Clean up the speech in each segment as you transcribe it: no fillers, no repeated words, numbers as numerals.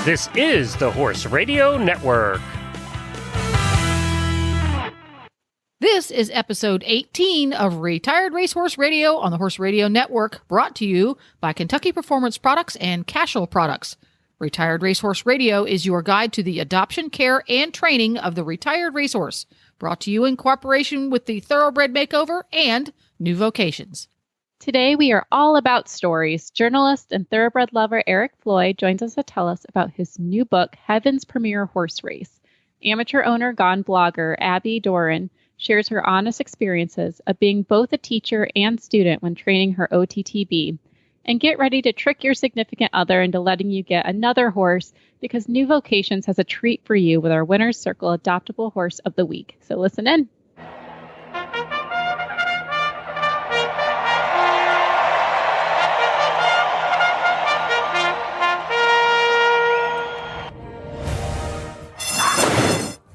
This is the Horse Radio Network. This is episode 18 of Retired Racehorse Radio on the Horse Radio Network, brought to you by Kentucky Performance Products and Cashel Products. Retired Racehorse Radio is your guide to the adoption, care, and training of the retired racehorse, brought to you in cooperation with the Thoroughbred Makeover and New Vocations. Today, we are all about stories. Journalist and thoroughbred lover Eric Floyd joins us to tell us about his new book, Heaven's Premier Horse Race. Amateur owner gone blogger Abbi shares her honest experiences of being both a teacher and student when training her OTTB. And get ready to trick your significant other into letting you get another horse, because New Vocations has a treat for you with our Winner's Circle Adoptable Horse of the Week. So listen in.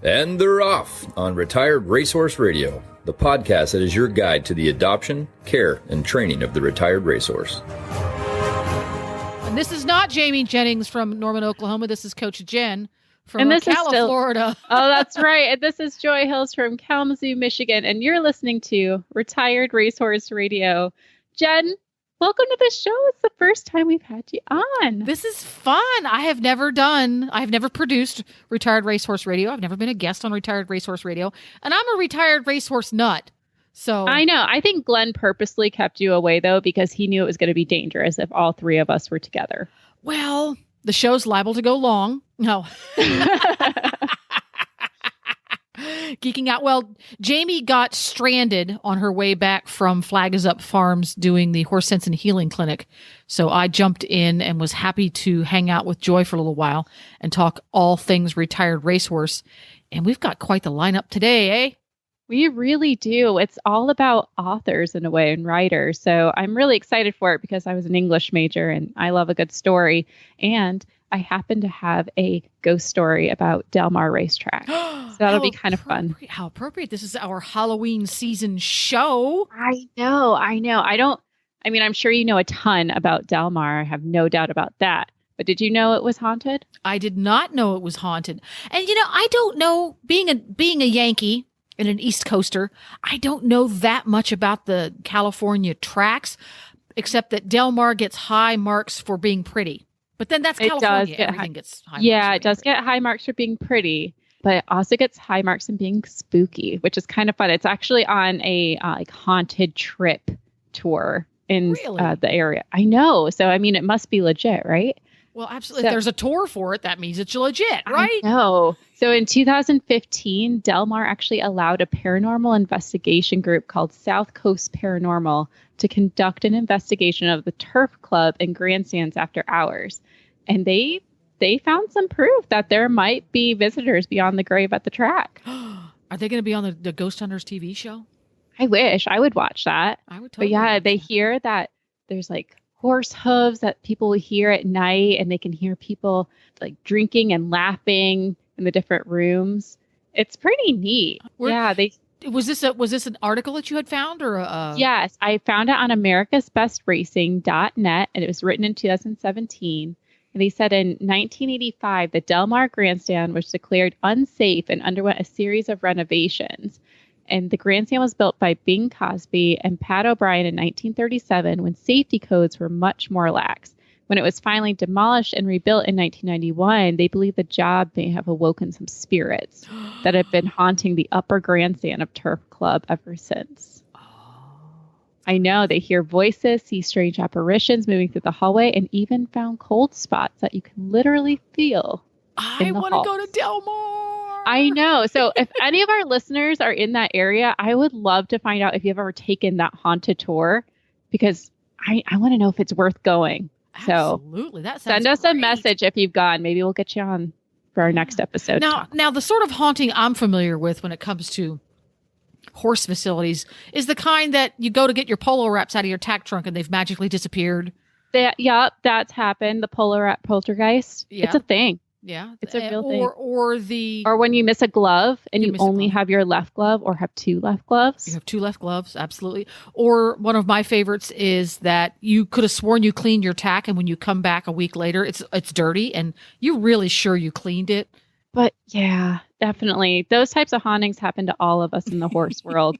And they're off on Retired Racehorse Radio, the podcast that is your guide to the adoption, care, and training of the retired racehorse. And this is not Jamie Jennings from Norman, Oklahoma. This is Coach Jen from Ocala, Florida. Oh, that's right. And this is Joy Hills from Kalamazoo, Michigan. And you're listening to Retired Racehorse Radio. Jen, welcome to the show. It's the first time we've had you on. This is fun. I have never produced Retired Racehorse Radio. I've never been a guest on Retired Racehorse Radio. And I'm a retired racehorse nut. So I know. I think Glenn purposely kept you away, though, because he knew it was going to be dangerous if all three of us were together. Well, the show's liable to go long. No. Geeking out. Well, Jamie got stranded on her way back from Flag Is Up Farms doing the Horse Sense and Healing Clinic. So I jumped in and was happy to hang out with Joy for a little while and talk all things retired racehorse. And we've got quite the lineup today, eh? We really do. It's all about authors in a way and writers. So I'm really excited for it because I was an English major and I love a good story. And I happen to have a ghost story about Del Mar Racetrack. So that'll be kind of fun. How appropriate. This is our Halloween season show. I know. I'm sure you know a ton about Del Mar. I have no doubt about that. But did you know it was haunted? I did not know it was haunted. And, I don't know, being a Yankee and an East Coaster, I don't know that much about the California tracks, except that Del Mar gets high marks for being pretty. But then that's California. Everything gets high marks. Yeah, it does get high marks for being pretty, but it also gets high marks in being spooky, which is kind of fun. It's actually on a haunted trip tour in the area. I know. So, it must be legit, right? Well, absolutely. If there's a tour for it, that means it's legit, right? No. So in 2015, Del Mar actually allowed a paranormal investigation group called South Coast Paranormal to conduct an investigation of the Turf Club and grandstands after hours. And they found some proof that there might be visitors beyond the grave at the track. Are they going to be on the Ghost Hunters TV show? I wish. I would watch that. I would totally. But yeah, they hear that there's horse hooves that people will hear at night, and they can hear people drinking and laughing in the different rooms. It's pretty neat. Was this an article that you had found or Yes, I found it on americasbestracing.net, and it was written in 2017. And they said in 1985, the Del Mar Grandstand was declared unsafe and underwent a series of renovations. And the grandstand was built by Bing Cosby and Pat O'Brien in 1937 when safety codes were much more lax. When it was finally demolished and rebuilt in 1991, they believe the job may have awoken some spirits that have been haunting the upper grandstand of Turf Club ever since. I know. They hear voices, see strange apparitions moving through the hallway, and even found cold spots that you can literally feel. I want to go to Del Mar. I know. So if any of our listeners are in that area, I would love to find out if you've ever taken that haunted tour, because I want to know if it's worth going. Absolutely. That sounds Send us great. A message if you've gone. Maybe we'll get you on for our next episode. Now, the sort of haunting I'm familiar with when it comes to horse facilities is the kind that you go to get your polo wraps out of your tack trunk and they've magically disappeared. That's happened. The polo wrap poltergeist. Yeah. It's a thing. Yeah. It's a real thing. Or when you miss a glove and you only have your left glove or have two left gloves. You have two left gloves, absolutely. Or one of my favorites is that you could have sworn you cleaned your tack, and when you come back a week later, it's dirty, and you're really sure you cleaned it. But yeah, definitely. Those types of hauntings happen to all of us in the horse world.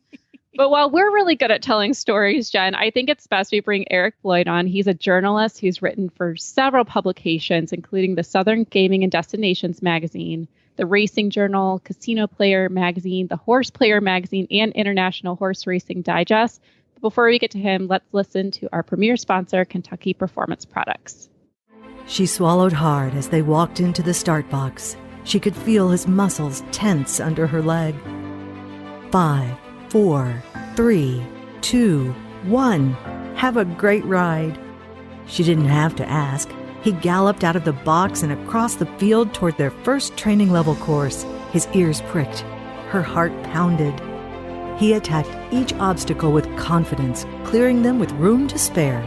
But while we're really good at telling stories, Jen, I think it's best we bring Eric Floyd on. He's a journalist who's written for several publications, including the Southern Gaming and Destinations magazine, the Racing Journal, Casino Player magazine, the Horse Player magazine, and International Horse Racing Digest. But before we get to him, let's listen to our premier sponsor, Kentucky Performance Products. She swallowed hard as they walked into the start box. She could feel his muscles tense under her leg. 5, 4, 3, 2, 1. Have a great ride. She didn't have to ask. He galloped out of the box and across the field toward their first training level course. His ears pricked. Her heart pounded. He attacked each obstacle with confidence, clearing them with room to spare.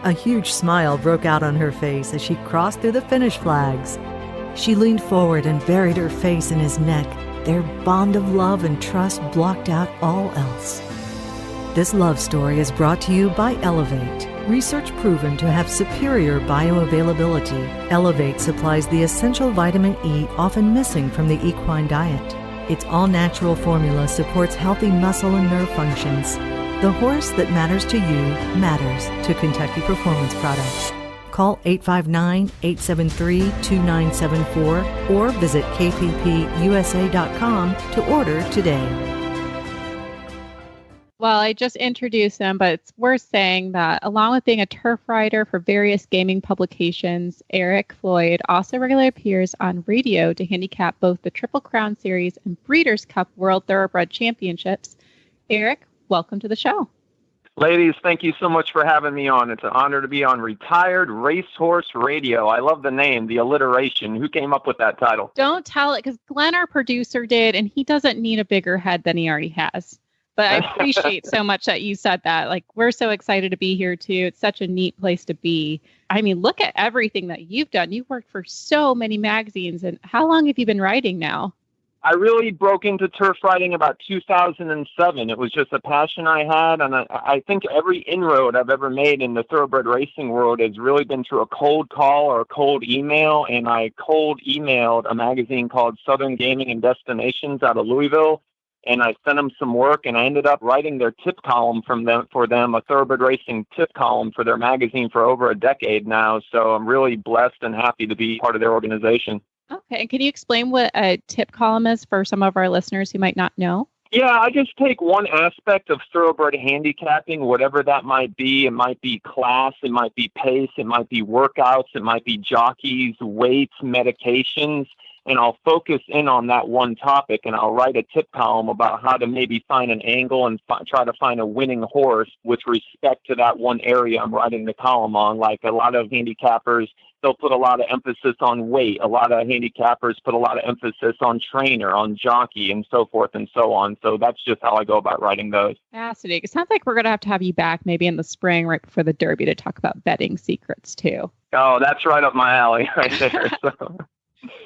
A huge smile broke out on her face as she crossed through the finish flags. She leaned forward and buried her face in his neck. Their bond of love and trust blocked out all else. This love story is brought to you by Elevate. Research proven to have superior bioavailability. Elevate supplies the essential vitamin E often missing from the equine diet. Its all-natural formula supports healthy muscle and nerve functions. The horse that matters to you matters to Kentucky Performance Products. Call 859-873-2974 or visit kppusa.com to order today. Well, I just introduced him, but it's worth saying that along with being a turf rider for various gaming publications, Eric Floyd also regularly appears on radio to handicap both the Triple Crown Series and Breeders' Cup World Thoroughbred Championships. Eric, welcome to the show. Ladies, thank you so much for having me on. It's an honor to be on Retired Racehorse Radio. I love the name, the alliteration. Who came up with that title? Don't tell it, because Glenn, our producer, did, and he doesn't need a bigger head than he already has. But I appreciate so much that you said that. Like, we're so excited to be here, too. It's such a neat place to be. I mean, look at everything that you've done. You've worked for so many magazines. And how long have you been writing now? I really broke into turf riding about 2007. It was just a passion I had, and I think every inroad I've ever made in the thoroughbred racing world has really been through a cold call or a cold email, and I cold emailed a magazine called Southern Gaming and Destinations out of Louisville, and I sent them some work, and I ended up writing their tip column for them, a thoroughbred racing tip column for their magazine for over a decade now, so I'm really blessed and happy to be part of their organization. Okay. And can you explain what a tip column is for some of our listeners who might not know? Yeah, I just take one aspect of thoroughbred handicapping, whatever that might be. It might be class, it might be pace, it might be workouts, it might be jockeys, weights, medications, and I'll focus in on that one topic, and I'll write a tip column about how to maybe find an angle and try to find a winning horse with respect to that one area I'm writing the column on. Like a lot of handicappers, they'll put a lot of emphasis on weight. A lot of handicappers put a lot of emphasis on trainer, on jockey, and so forth and so on. So that's just how I go about writing those. Fascinating. It sounds like we're going to have you back maybe in the spring right before the Derby to talk about betting secrets too. Oh, that's right up my alley right there. So.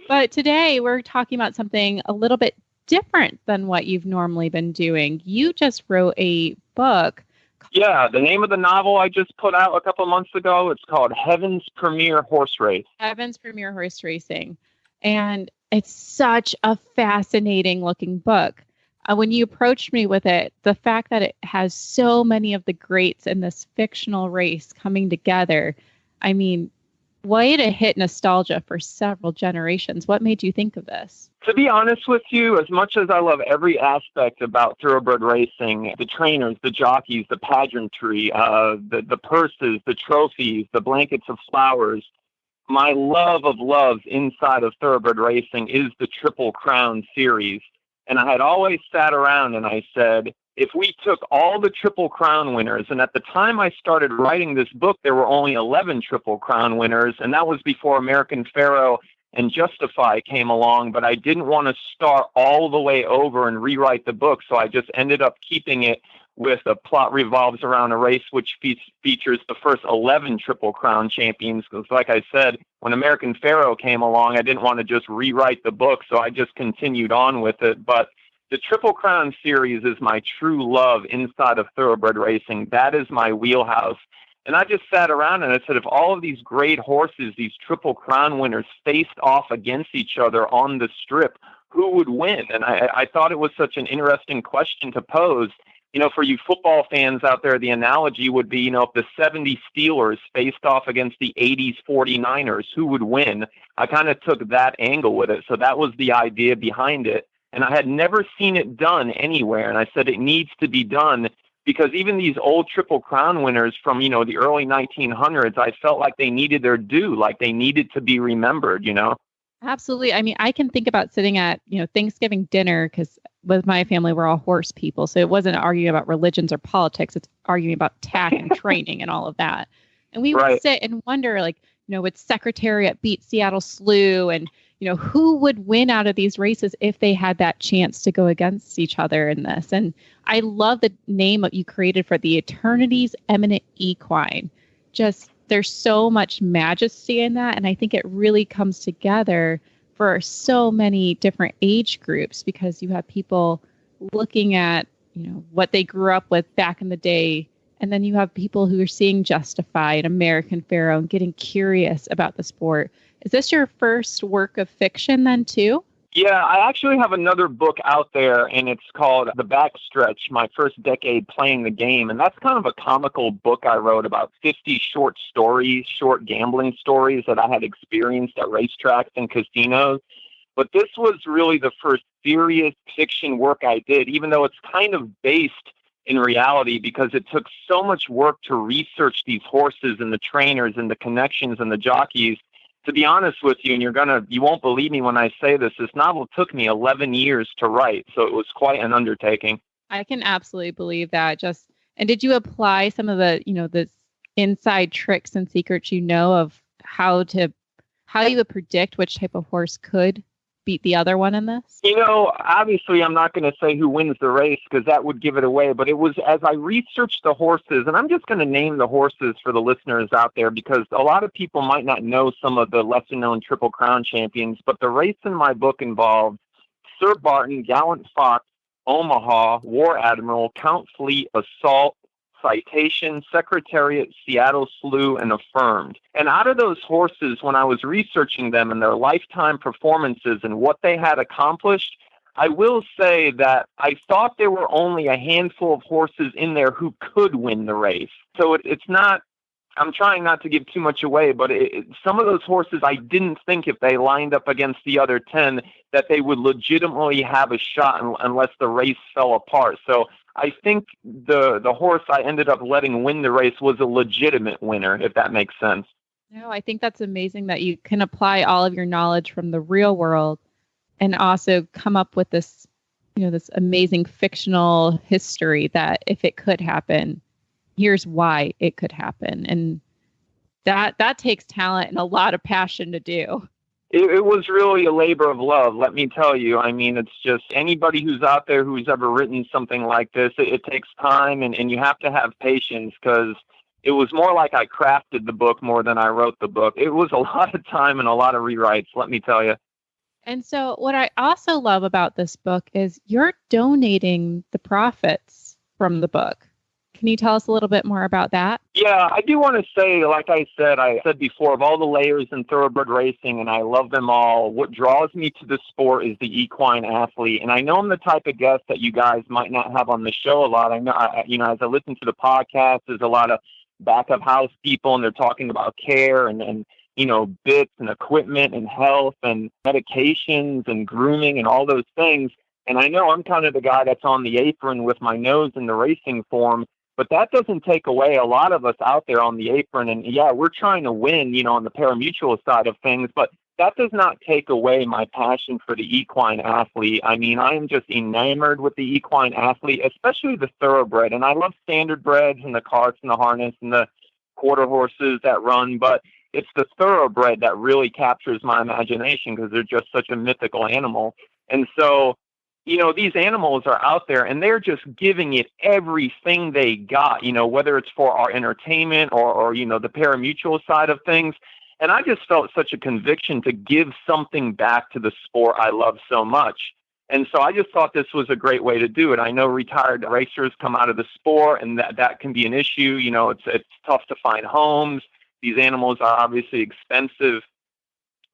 But today we're talking about something a little bit different than what you've normally been doing. You just wrote a book. Yeah, the name of the novel I just put out a couple months ago, it's called Heaven's Premier Horse Race. Heaven's Premier Horse Racing. And it's such a fascinating looking book. When you approached me with it, the fact that it has so many of the greats in this fictional race coming together, I mean, way to hit nostalgia for several generations. What made you think of this? To be honest with you, as much as I love every aspect about thoroughbred racing, the trainers, the jockeys, the pageantry, the purses, the trophies, the blankets of flowers, my love of loves inside of thoroughbred racing is the Triple Crown series. And I had always sat around and I said, if we took all the Triple Crown winners, and at the time I started writing this book, there were only 11 Triple Crown winners, and that was before American Pharoah and Justify came along, but I didn't want to start all the way over and rewrite the book, so I just ended up keeping it with a plot revolves around a race which features the first 11 Triple Crown champions. Because like I said, when American Pharaoh came along, I didn't want to just rewrite the book, so I just continued on with it. But the Triple Crown series is my true love inside of thoroughbred racing. That is my wheelhouse. And I just sat around and I said, if all of these great horses, these Triple Crown winners, faced off against each other on the strip, who would win? And I thought it was such an interesting question to pose. You know, for you football fans out there, the analogy would be, you know, if the 70 Steelers faced off against the 80s 49ers, who would win? I kind of took that angle with it. So that was the idea behind it. And I had never seen it done anywhere. And I said, it needs to be done, because even these old Triple Crown winners from, you know, the early 1900s, I felt like they needed their due, like they needed to be remembered, you know? Absolutely. I mean, I can think about sitting at, Thanksgiving dinner, because with my family, we're all horse people. So it wasn't arguing about religions or politics. It's arguing about tack and training and all of that. And we would sit and wonder, like, would Secretariat beat Seattle Slew? And, who would win out of these races if they had that chance to go against each other in this? And I love the name that you created for the Eternity's Eminent Equine. Just, there's so much majesty in that. And I think it really comes together for so many different age groups, because you have people looking at, what they grew up with back in the day. And then you have people who are seeing Justified, American Pharaoh, and getting curious about the sport. Is this your first work of fiction then too? Yeah, I actually have another book out there, and it's called The Backstretch, My First Decade Playing the Game. And that's kind of a comical book I wrote about 50 short stories, short gambling stories that I had experienced at racetracks and casinos. But this was really the first serious fiction work I did, even though it's kind of based in reality, because it took so much work to research these horses and the trainers and the connections and the jockeys. To be honest with you, and you won't believe me when I say this novel took me 11 years to write. So it was quite an undertaking. I can absolutely believe that. And did you apply some of the, the inside tricks and secrets, of how you would predict which type of horse could beat the other one in this? Obviously I'm not going to say who wins the race, because that would give it away. But it was as I researched the horses, and I'm just going to name the horses for the listeners out there, because a lot of people might not know some of the lesser known Triple Crown champions. But the race in my book involved Sir Barton, Gallant Fox, Omaha, War Admiral, Count Fleet, Assault, Citation, Secretariat, Seattle Slew, and Affirmed. And out of those horses, when I was researching them and their lifetime performances and what they had accomplished, I will say that I thought there were only a handful of horses in there who could win the race. So it's not, I'm trying not to give too much away, but some of those horses, I didn't think if they lined up against the other 10 that they would legitimately have a shot unless the race fell apart. So I think the horse I ended up letting win the race was a legitimate winner, if that makes sense. No, I think that's amazing that you can apply all of your knowledge from the real world and also come up with this, this amazing fictional history that if it could happen, here's why it could happen. And that takes talent and a lot of passion to do. It was really a labor of love, let me tell you. I mean, it's just anybody who's out there who's ever written something like this, it takes time and you have to have patience, because it was more like I crafted the book more than I wrote the book. It was a lot of time and a lot of rewrites, let me tell you. And so what I also love about this book is you're donating the profits from the book. Can you tell us a little bit more about that? Yeah, I do want to say, like I said before, of all the layers in thoroughbred racing, and I love them all, what draws me to the sport is the equine athlete. And I know I'm the type of guest that you guys might not have on the show a lot. I know, as I listen to the podcast, there's a lot of back of house people, and they're talking about care and bits and equipment and health and medications and grooming and all those things. And I know I'm kind of the guy that's on the apron with my nose in the racing form. But that doesn't take away a lot of us out there on the apron. And yeah, we're trying to win, on the parimutuel side of things, but that does not take away my passion for the equine athlete. I mean, I am just enamored with the equine athlete, especially the thoroughbred. And I love standard breds and the carts and the harness and the quarter horses that run, but it's the thoroughbred that really captures my imagination, because they're just such a mythical animal. And so, these animals are out there and they're just giving it everything they got, whether it's for our entertainment or the parimutuel side of things. And I just felt such a conviction to give something back to the sport I love so much. And so I just thought this was a great way to do it. I know retired racers come out of the sport, and that can be an issue. It's tough to find homes. These animals are obviously expensive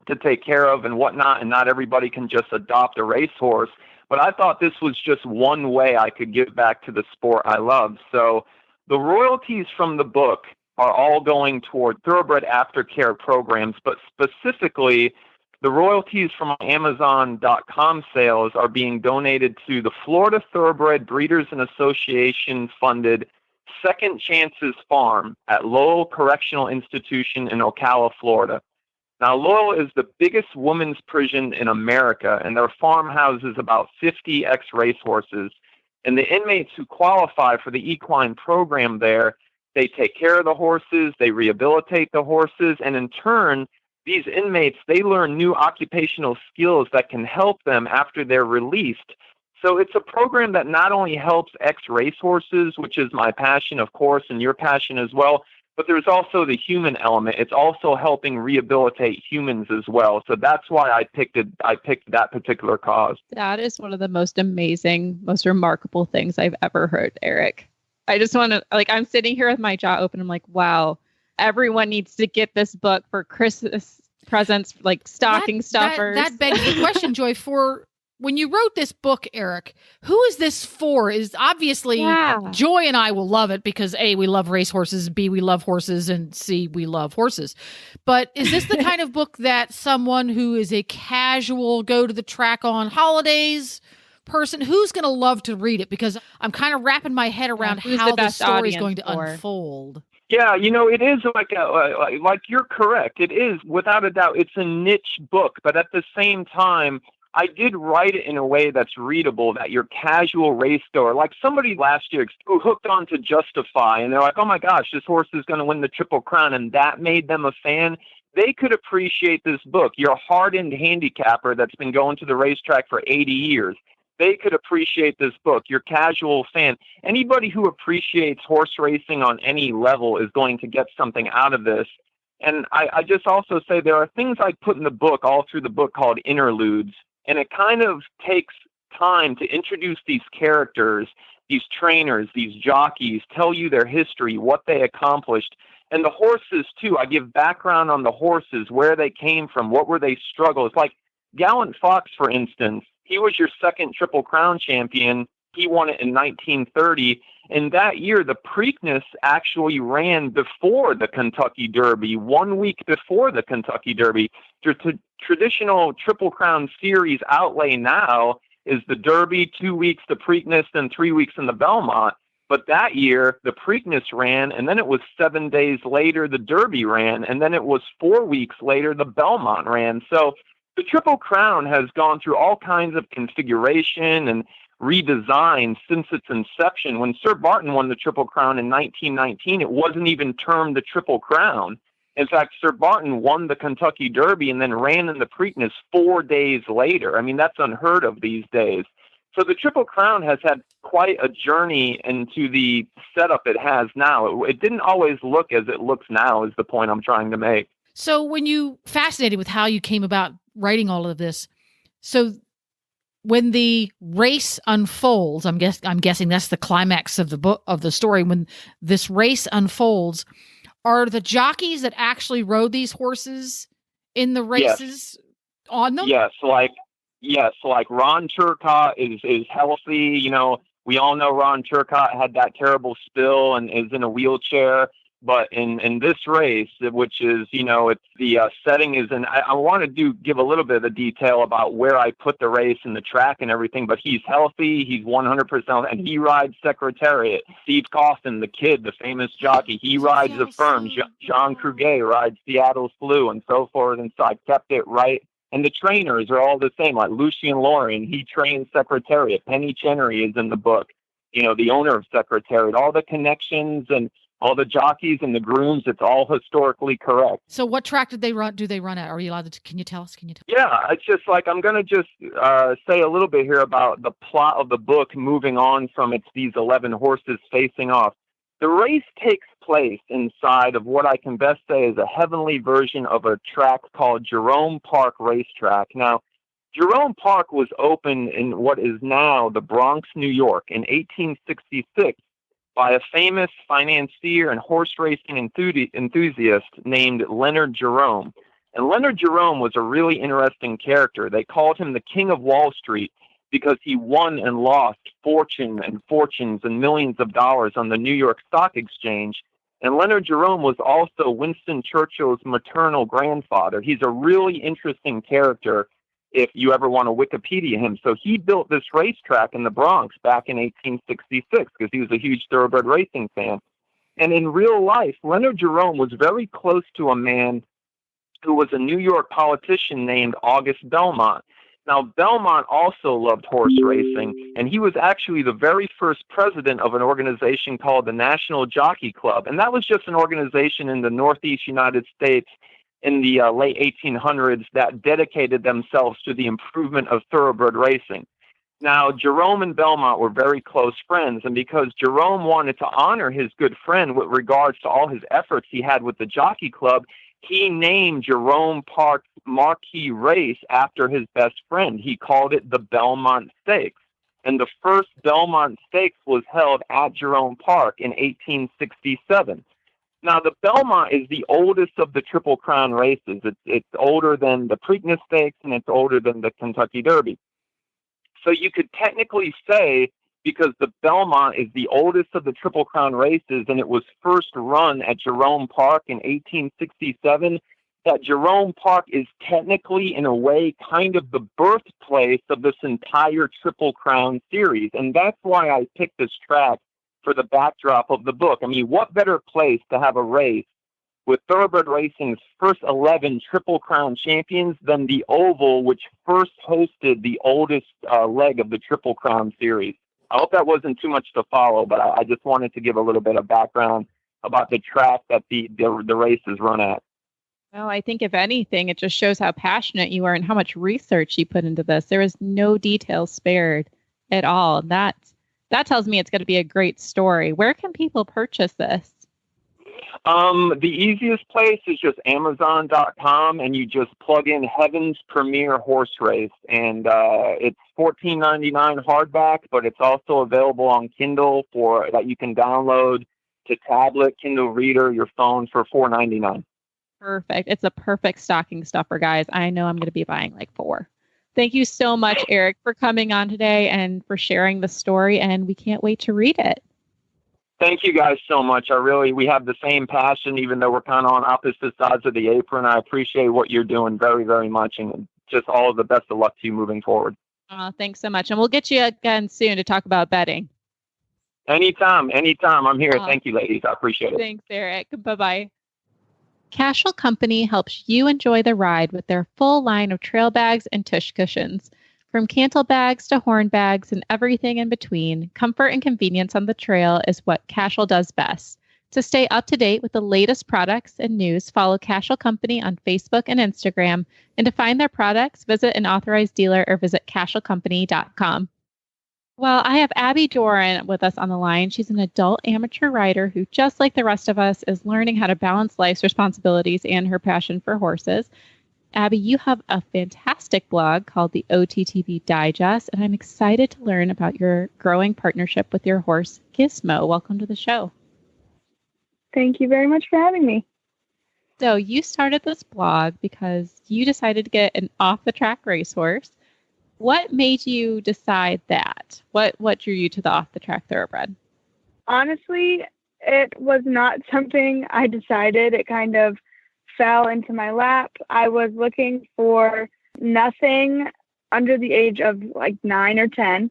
to take care of and whatnot, and not everybody can just adopt a racehorse. But I thought this was just one way I could give back to the sport I love. So the royalties from the book are all going toward thoroughbred aftercare programs, but specifically the royalties from Amazon.com sales are being donated to the Florida Thoroughbred Breeders and Association funded Second Chances Farm at Lowell Correctional Institution in Ocala, Florida. Now, Lowell is the biggest women's prison in America, and their farm houses about 50 ex-racehorses. And the inmates who qualify for the equine program there, they take care of the horses, they rehabilitate the horses, and in turn, these inmates, they learn new occupational skills that can help them after they're released. So it's a program that not only helps ex-racehorses, which is my passion, of course, and your passion as well, but there's also the human element. It's also helping rehabilitate humans as well. So that's why I picked that particular cause. That is one of the most amazing, most remarkable things I've ever heard, Eric. I just want to, I'm sitting here with my jaw open. I'm like, wow, everyone needs to get this book for Christmas presents, like stocking stuffers. That begs the question, Joy, for when you wrote this book, Eric, who is this for? Is obviously Joy and I will love it because A, we love racehorses, B, we love horses, and C, we love horses. But is this the kind of book that someone who is a casual go to the track on holidays person, who's going to love to read it? Because I'm kind of wrapping my head around how the story is going to unfold. Yeah, it is like you're correct. It is, without a doubt, it's a niche book, but at the same time, I did write it in a way that's readable, that your casual race goer, like somebody last year who hooked on to Justify, and they're like, oh my gosh, this horse is going to win the Triple Crown, and that made them a fan. They could appreciate this book. Your hardened handicapper that's been going to the racetrack for 80 years, they could appreciate this book. Your casual fan, anybody who appreciates horse racing on any level is going to get something out of this. And I just also say there are things I put in the book, all through the book, called interludes. And it kind of takes time to introduce these characters, these trainers, these jockeys, tell you their history, what they accomplished. And the horses, too. I give background on the horses, where they came from, what were they struggles. Like Gallant Fox, for instance, he was your second Triple Crown champion. He won it in 1930. And that year, the Preakness actually ran before the Kentucky Derby, 1 week before the Kentucky Derby. The traditional Triple Crown series outlay now is the Derby, 2 weeks the Preakness, then 3 weeks in the Belmont. But that year, the Preakness ran, and then it was 7 days later, the Derby ran, and then it was 4 weeks later, the Belmont ran. So the Triple Crown has gone through all kinds of configuration and redesign since its inception. When Sir Barton won the Triple Crown in 1919, it wasn't even termed the Triple Crown. In fact, Sir Barton won the Kentucky Derby and then ran in the Preakness 4 days later. I mean, that's unheard of these days. So the Triple Crown has had quite a journey into the setup it has now. It didn't always look as it looks now, is the point I'm trying to make. So when you, fascinated with how you came about writing all of this, so when the race unfolds, I'm guessing that's the climax of the book, of the story. When this race unfolds, are the jockeys that actually rode these horses in the races on them? Yes, like Ron Turcotte is healthy. We all know Ron Turcotte had that terrible spill and is in a wheelchair. But in this race, which is, it's the setting is, and I want to give a little bit of the detail about where I put the race and the track and everything, but he's healthy, he's 100%, and he rides Secretariat. Steve Coffin, the kid, the famous jockey, he rides the firm. Jean Cruguet rides Seattle's Flu, and so forth, and so I kept it right. And the trainers are all the same, like Lucien Loring, he trains Secretariat. Penny Chenery is in the book, the owner of Secretariat, all the connections and all the jockeys and the grooms. It's all historically correct. So what track did they run? Do they run at? Are you allowed to? Can you tell us? Yeah, it's just like I'm going to just say a little bit here about the plot of the book, moving on from these 11 horses facing off. The race takes place inside of what I can best say is a heavenly version of a track called Jerome Park Racetrack. Now, Jerome Park was opened in what is now the Bronx, New York, in 1866 by a famous financier and horse racing enthusiast named Leonard Jerome. And Leonard Jerome was a really interesting character. They called him the King of Wall Street because he won and lost fortunes and millions of dollars on the New York Stock Exchange. And Leonard Jerome was also Winston Churchill's maternal grandfather. He's a really interesting character if you ever want to Wikipedia him. So he built this racetrack in the Bronx back in 1866 because he was a huge thoroughbred racing fan. And in real life, Leonard Jerome was very close to a man who was a New York politician named August Belmont. Now, Belmont also loved horse racing, and he was actually the very first president of an organization called the National Jockey Club. And that was just an organization in the Northeast United States in the late 1800s that dedicated themselves to the improvement of thoroughbred racing. Now, Jerome and Belmont were very close friends, and because Jerome wanted to honor his good friend with regards to all his efforts he had with the Jockey Club, he named Jerome Park's marquee race after his best friend. He called it the Belmont Stakes. And the first Belmont Stakes was held at Jerome Park in 1867. Now, the Belmont is the oldest of the Triple Crown races. It's older than the Preakness Stakes, and it's older than the Kentucky Derby. So you could technically say, because the Belmont is the oldest of the Triple Crown races and it was first run at Jerome Park in 1867, that Jerome Park is technically, in a way, kind of the birthplace of this entire Triple Crown series. And that's why I picked this track for the backdrop of the book. I mean, what better place to have a race with thoroughbred racing's first 11 Triple Crown champions than the Oval, which first hosted the oldest leg of the Triple Crown series. I hope that wasn't too much to follow, but I just wanted to give a little bit of background about the track that the race is run at. Well, I think if anything, it just shows how passionate you are and how much research you put into this. There is no detail spared at all. That tells me it's going to be a great story. Where can people purchase this? The easiest place is just Amazon.com, and you just plug in Heaven's Premier Horse Race, and it's $14.99 hardback, but it's also available on Kindle that you can download to tablet, Kindle Reader, your phone for $4.99. Perfect. It's a perfect stocking stuffer, guys. I know I'm going to be buying like 4. Thank you so much, Eric, for coming on today and for sharing the story, and we can't wait to read it. Thank you guys so much. We have the same passion, even though we're kind of on opposite sides of the apron. I appreciate what you're doing very, very much, and just all of the best of luck to you moving forward. Thanks so much. And we'll get you again soon to talk about betting. Anytime. I'm here. Thank you, ladies. I appreciate it. Thanks, Eric. Bye-bye. Cashel Company helps you enjoy the ride with their full line of trail bags and tush cushions. From cantle bags to horn bags and everything in between, comfort and convenience on the trail is what Cashel does best. To stay up to date with the latest products and news, follow Cashel Company on Facebook and Instagram. And to find their products, visit an authorized dealer or visit cashelcompany.com. Well, I have Abbi Doran with us on the line. She's an adult amateur rider who, just like the rest of us, is learning how to balance life's responsibilities and her passion for horses. Abbi, you have a fantastic blog called the OTTB Digest, and I'm excited to learn about your growing partnership with your horse, Gizmo. Welcome to the show. Thank you very much for having me. So you started this blog because you decided to get an off-the-track racehorse. What made you decide that? What drew you to the off-the-track thoroughbred? Honestly, it was not something I decided. It kind of fell into my lap. I was looking for nothing under the age of like 9 or 10,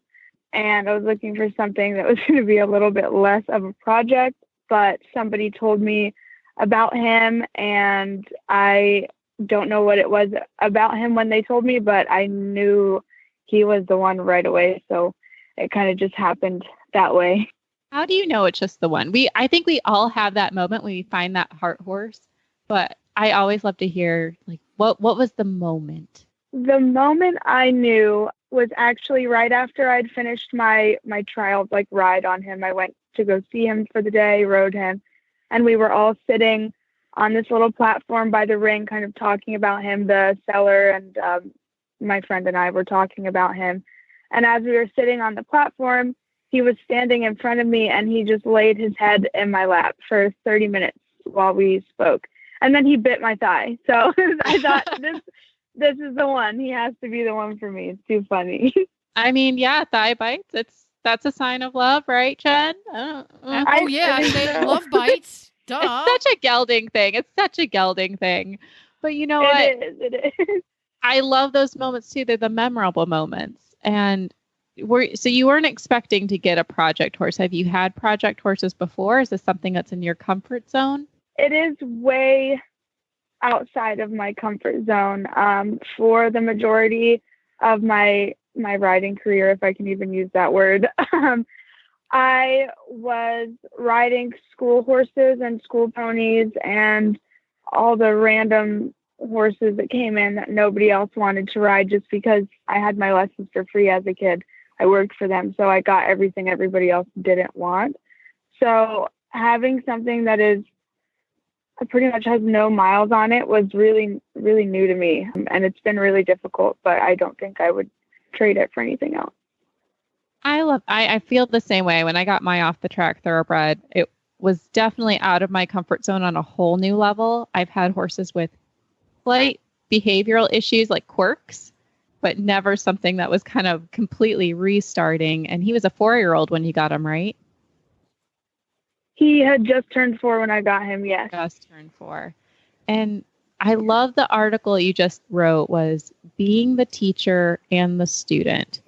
and I was looking for something that was going to be a little bit less of a project, but somebody told me about him, and I don't know what it was about him when they told me, but I knew he was the one right away, so it kind of just happened that way. How do you know it's just the one? I think we all have that moment when we find that heart horse, but I always love to hear, like, what was the moment? The moment I knew was actually right after I'd finished my trial, like, ride on him. I went to go see him for the day, rode him, and we were all sitting on this little platform by the ring, kind of talking about him. The seller and my friend and I were talking about him. And as we were sitting on the platform, he was standing in front of me and he just laid his head in my lap for 30 minutes while we spoke. And then he bit my thigh. So I thought, this is the one. He has to be the one for me. It's too funny. I mean, yeah, thigh bites. That's a sign of love, right, Jen? Oh, yeah. I say love bites. Duh. It's such a gelding thing. But you know what? It is. I love those moments too. They're the memorable moments. And so you weren't expecting to get a project horse. Have you had project horses before? Is this something that's in your comfort zone? It is way outside of my comfort zone. For the majority of my riding career, if I can even use that word, I was riding school horses and school ponies and all the random horses that came in that nobody else wanted to ride just because I had my lessons for free as a kid. I worked for them, so I got everything everybody else didn't want. So having something that is pretty much has no miles on it was really, really new to me. And it's been really difficult, but I don't think I would trade it for anything else. I feel the same way. When I got my off the track thoroughbred, it was definitely out of my comfort zone on a whole new level. I've had horses with slight behavioral issues like quirks, but never something that was kind of completely restarting. And he was a 4-year-old when you got him, right? He had just turned 4 when I got him, yes. Just turned 4. And I love the article you just wrote was being the teacher and the student.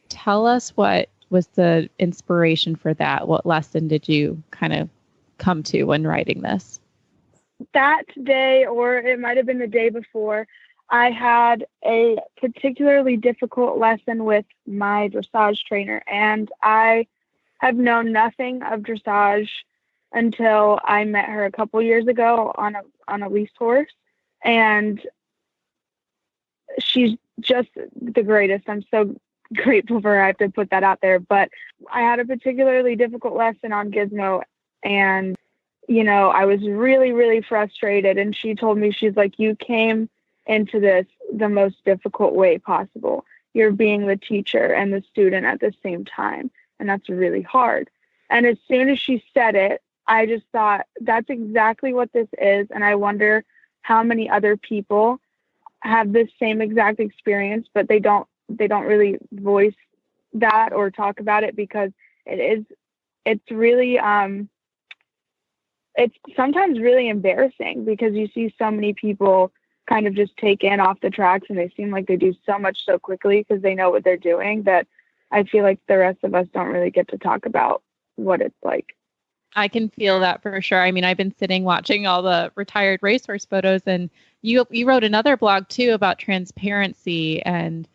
Tell us what was the inspiration for that? What lesson did you kind of come to when writing this? That day, or it might have been the day before, I had a particularly difficult lesson with my dressage trainer, and I have known nothing of dressage until I met her a couple years ago on a leased horse, and she's just the greatest. I'm so grateful for her. I have to put that out there. But I had a particularly difficult lesson on Gizmo, and I was really, really frustrated. And she told me, she's like, you came into this the most difficult way possible. You're being the teacher and the student at the same time. And that's really hard. And as soon as she said it, I just thought, that's exactly what this is. And I wonder how many other people have this same exact experience, but they don't really voice that or talk about it, because it's really, it's sometimes really embarrassing, because you see so many people kind of just take in off the tracks, and they seem like they do so much so quickly because they know what they're doing, that I feel like the rest of us don't really get to talk about what it's like. I can feel that for sure. I mean, I've been sitting watching all the retired racehorse photos, and you wrote another blog too about transparency, and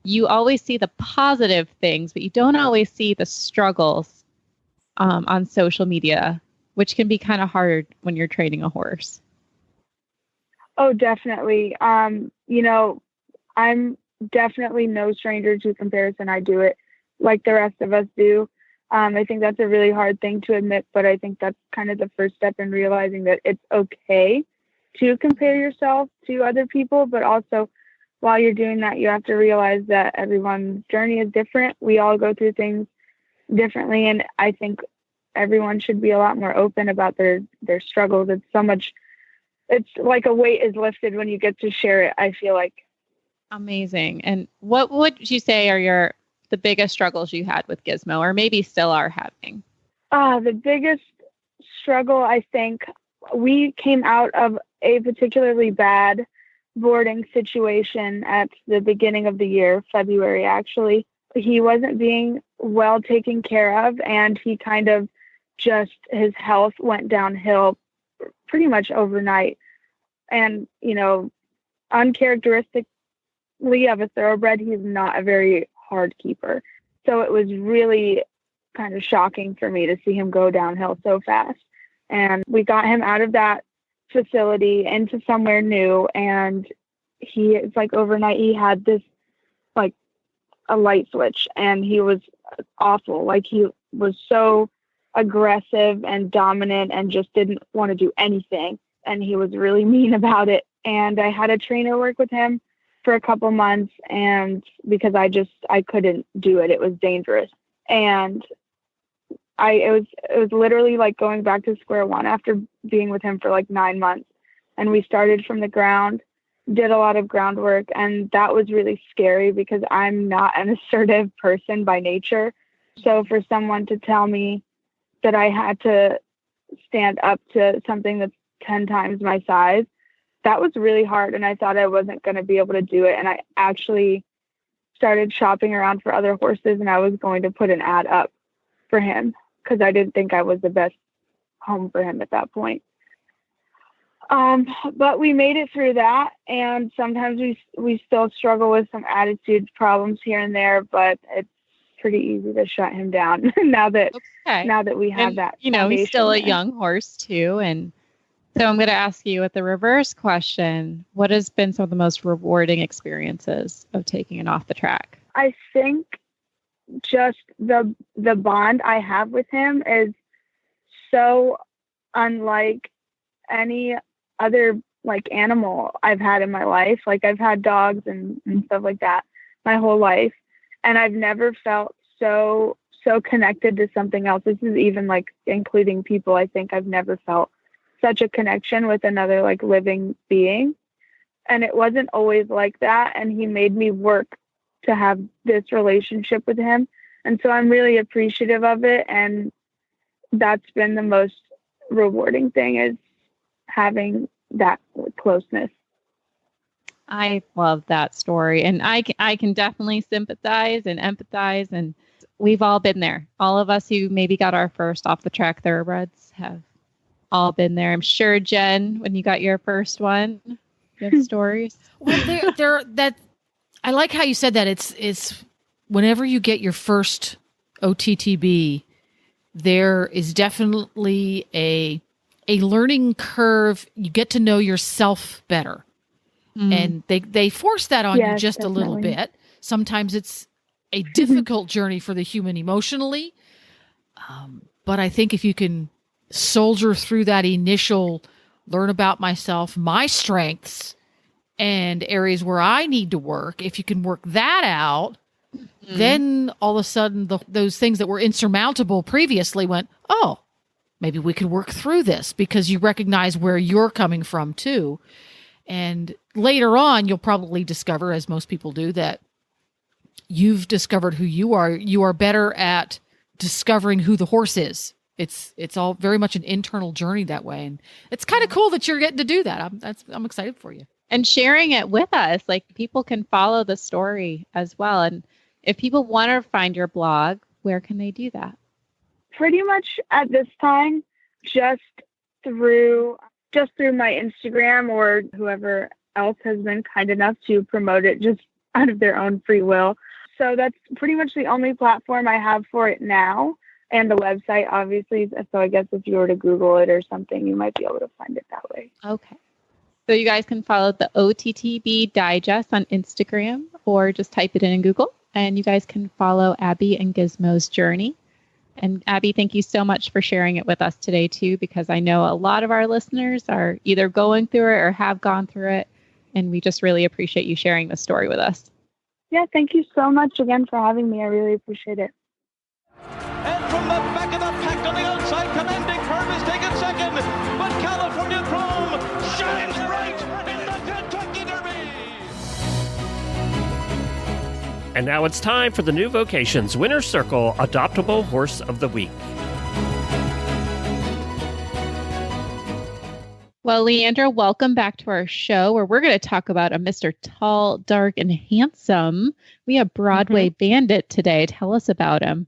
you always see the positive things, but you don't always see the struggles on social media, which can be kind of hard when you're training a horse. Oh, definitely. I'm definitely no stranger to comparison. I do it like the rest of us do. I think that's a really hard thing to admit, but I think that's kind of the first step in realizing that it's okay to compare yourself to other people, but also while you're doing that, you have to realize that everyone's journey is different. We all go through things differently, and I think everyone should be a lot more open about their struggles. It's like a weight is lifted when you get to share it, I feel like. Amazing. And what would you say are the biggest struggles you had with Gizmo, or maybe still are having? The biggest struggle, I think, we came out of a particularly bad boarding situation at the beginning of the year, February, actually. He wasn't being well taken care of, and he kind of his health went downhill pretty much overnight. And, uncharacteristically of a thoroughbred, he's not a very hard keeper. So it was really kind of shocking for me to see him go downhill so fast. And we got him out of that facility into somewhere new. And it's like overnight he had this like a light switch, and he was awful. Like he was so aggressive and dominant and just didn't want to do anything. And he was really mean about it. And I had a trainer work with him for a couple months, and because I couldn't do it. It was dangerous. And it was literally like going back to square one after being with him for like 9 months. And we started from the ground, did a lot of groundwork, and that was really scary because I'm not an assertive person by nature. So for someone to tell me that I had to stand up to something that's 10 times my size, that was really hard. And I thought I wasn't going to be able to do it. And I actually started shopping around for other horses, and I was going to put an ad up for him because I didn't think I was the best home for him at that point. But we made it through that. And sometimes we still struggle with some attitude problems here and there, but it's pretty easy to shut him down now that we have that. You know, he's still a there. young horse too. And so I'm going to ask you with the reverse question, what has been some of the most rewarding experiences of taking it off the track? I think just the bond I have with him is so unlike any other like animal I've had in my life. Like I've had dogs and stuff like that my whole life. And I've never felt so connected to something else. This is even like including people. I think I've never felt such a connection with another like living being. And it wasn't always like that. And he made me work to have this relationship with him. And so I'm really appreciative of it. And that's been the most rewarding thing, is having that closeness. I love that story. And I can definitely sympathize and empathize. And we've all been there. All of us who maybe got our first off the track thoroughbreds have all been there. I'm sure, Jen, when you got your first one, you have stories. Well, I like how you said that. It's whenever you get your first OTTB, there is definitely a learning curve. You get to know yourself better. And they force that on you just definitely. A little bit. Sometimes it's a difficult journey for the human emotionally. But I think if you can soldier through that initial learn about myself, my strengths, and areas where I need to work, if you can work that out, then all of a sudden those things that were insurmountable previously went, oh, maybe we could work through this, because you recognize where you're coming from too. And later on, you'll probably discover, as most people do, that you've discovered who you are. You are better at discovering who the horse is. It's all very much an internal journey that way. And it's kind of cool that you're getting to do that. I'm excited for you. And sharing it with us, like people can follow the story as well. And if people want to find your blog, where can they do that? Pretty much at this time, just through my Instagram, or whoever else has been kind enough to promote it just out of their own free will. So that's pretty much the only platform I have for it now. And the website, obviously. So I guess if you were to Google it or something, you might be able to find it that way. Okay. So you guys can follow the OTTB Digest on Instagram, or just type it in Google. And you guys can follow Abbi and Gizmo's journey. And Abbi, thank you so much for sharing it with us today too, because I know a lot of our listeners are either going through it or have gone through it. And we just really appreciate you sharing this story with us. Yeah, thank you so much again for having me. I really appreciate it. And from the back of the pack on the outside, Commanding Curve is taken second. But California Chrome shines bright in the Kentucky Derby. And now it's time for the new Vocations Winner's Circle Adoptable Horse of the Week. Well, Leandra, welcome back to our show, where we're going to talk about a Mr. Tall, Dark, and Handsome. We have Broadway Bandit today. Tell us about him.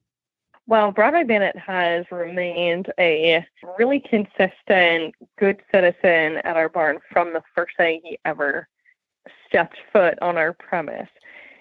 Well, Broadway Bandit has remained a really consistent, good citizen at our barn from the first day he ever stepped foot on our premise.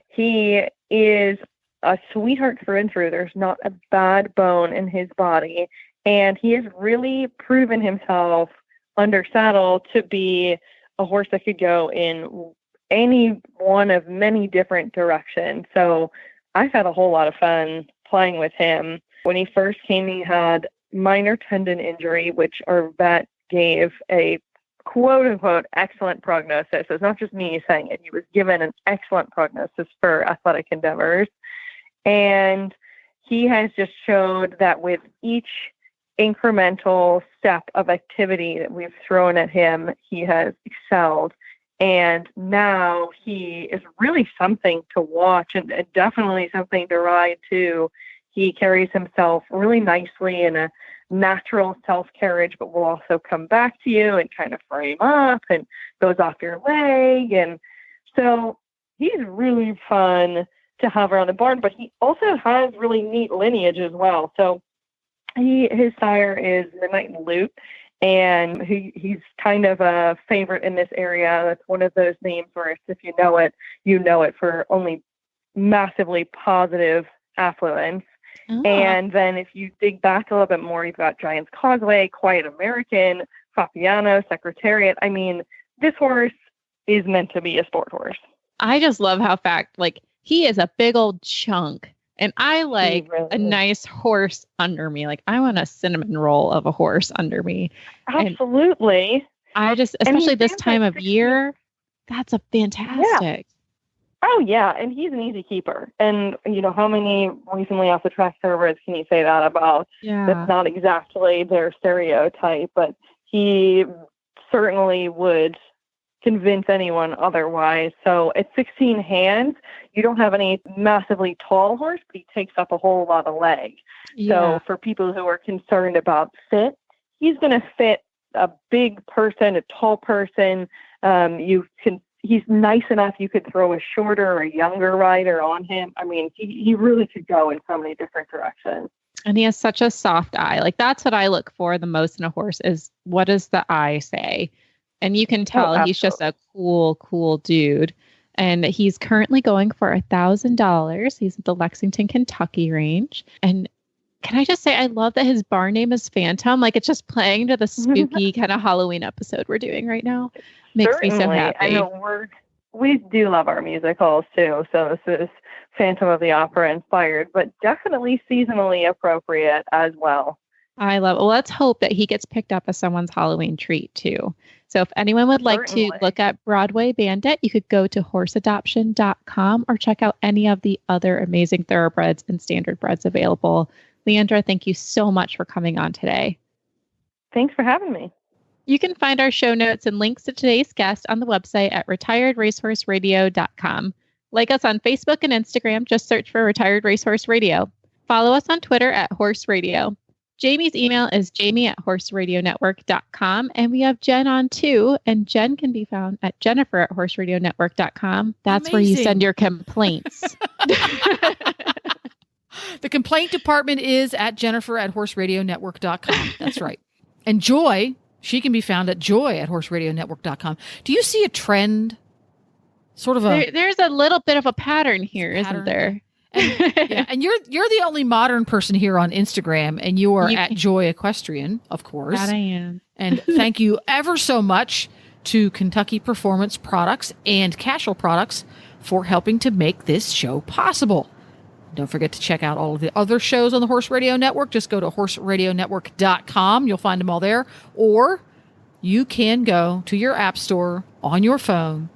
He is a sweetheart through and through. There's not a bad bone in his body. And he has really proven himself under saddle to be a horse that could go in any one of many different directions. So I've had a whole lot of fun playing with him. When he first came, he had minor tendon injury, which our vet gave a quote unquote excellent prognosis. It's not just me saying it. He was given an excellent prognosis for athletic endeavors. And he has just showed that with each incremental step of activity that we've thrown at him, he has excelled. And now he is really something to watch and definitely something to ride too. He carries himself really nicely in a natural self-carriage, but will also come back to you and kind of frame up and goes off your leg. And so he's really fun to have around the barn, but he also has really neat lineage as well. So his sire is Midnight Lute, and he's kind of a favorite in this area. That's one of those names where if you know it for only massively positive affluence. Oh. And then if you dig back a little bit more, you've got Giant's Causeway, Quiet American, Fabiano, Secretariat. I mean, this horse is meant to be a sport horse. I just love how he is a big old chunk. And I like a nice horse under me. Like, I want a cinnamon roll of a horse under me. Absolutely. And I just, especially this time of year, that's a fantastic. Yeah. Oh, yeah. And he's an easy keeper. And, you know, how many recently off the track thoroughbreds can you say that about? Yeah. That's not exactly their stereotype, but he certainly would convince anyone otherwise. So at 16 hands, you don't have any massively tall horse, but he takes up a whole lot of leg. Yeah. So for people who are concerned about fit, he's going to fit a big person, a tall person. He's nice enough you could throw a shorter or younger rider on him. I mean, he really could go in so many different directions. And he has such a soft eye. Like, that's what I look for the most in a horse is, what does the eye say? And you can tell he's just a cool dude. And he's currently going for $1,000. He's at the Lexington, Kentucky range. And can I just say, I love that his barn name is Phantom. Like, it's just playing to the spooky kind of Halloween episode we're doing right now. Makes me so happy. I know we do love our musicals too. So this is Phantom of the Opera inspired, but definitely seasonally appropriate as well. I love it. Well, let's hope that he gets picked up as someone's Halloween treat too. So if anyone would like to look at Broadway Bandit, you could go to horseadoption.com or check out any of the other amazing thoroughbreds and standard breds available. Leandra, thank you so much for coming on today. Thanks for having me. You can find our show notes and links to today's guest on the website at retiredracehorseradio.com. Like us on Facebook and Instagram, just search for Retired Racehorse Radio. Follow us on Twitter at Horse Radio. Jamie's email is jamie@horseradionetwork.com. And we have Jen on too. And Jen can be found at jennifer@horseradionetwork.com. That's where you send your complaints. The complaint department is at jennifer@horseradionetwork.com. That's right. And Joy, she can be found at joy@horseradionetwork.com. Do you see a trend? Sort of there's a little bit of a pattern here, isn't there? And you're the only modern person here on Instagram, and you are at Joy Equestrian, of course. That I am. And thank you ever so much to Kentucky Performance Products and Cashel Products for helping to make this show possible. Don't forget to check out all of the other shows on the Horse Radio Network. Just go to horseradionetwork.com. You'll find them all there. Or you can go to your app store on your phone,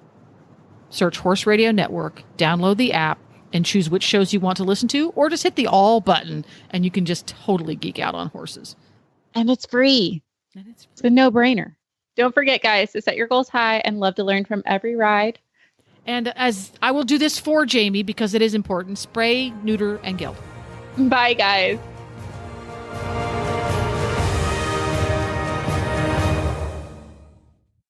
search Horse Radio Network, download the app, and choose which shows you want to listen to, or just hit the all button, and you can just totally geek out on horses. And it's free. It's a no-brainer. Don't forget, guys, to set your goals high and love to learn from every ride. And as I will do this for Jamie, because it is important, spray, neuter, and gild. Bye, guys.